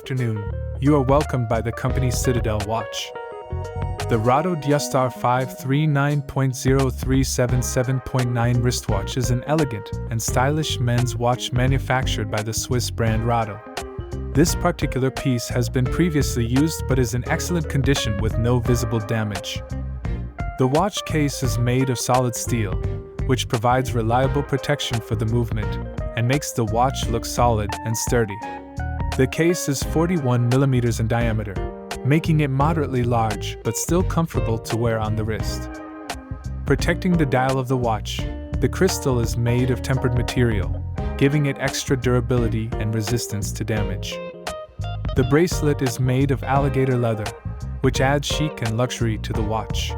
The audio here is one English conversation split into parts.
afternoon. You are welcomed by the company's Citadel watch. The Rado DiaStar 539.0377.9 wristwatch is an elegant and stylish men's watch manufactured by the Swiss brand Rado. This particular piece has been previously used but is in excellent condition with no visible damage. The watch case is made of solid steel, which provides reliable protection for the movement and makes the watch look solid and sturdy. The case is 41 mm in diameter, making it moderately large but still comfortable to wear on the wrist. Protecting the dial of the watch, the crystal is made of tempered material, giving it extra durability and resistance to damage. The bracelet is made of alligator leather, which adds chic and luxury to the watch.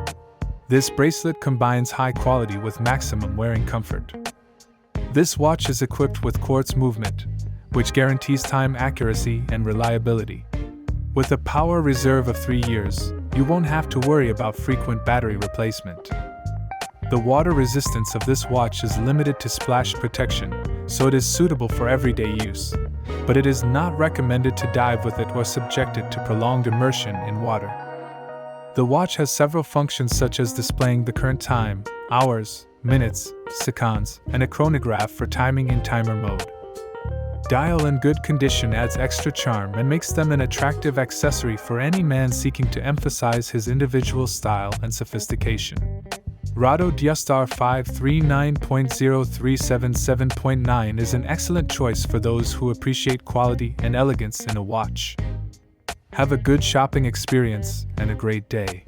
This bracelet combines high quality with maximum wearing comfort. This watch is equipped with quartz movement, which guarantees time accuracy and reliability. With a power reserve of 3 years, you won't have to worry about frequent battery replacement. The water resistance of this watch is limited to splash protection, so it is suitable for everyday use, but it is not recommended to dive with it or subject it to prolonged immersion in water. The watch has several functions such as displaying the current time, hours, minutes, seconds, and a chronograph for timing in timer mode. Dial in good condition adds extra charm and makes them an attractive accessory for any man seeking to emphasize his individual style and sophistication. Rado DiaStar 539.0377.9 is an excellent choice for those who appreciate quality and elegance in a watch. Have a good shopping experience and a great day.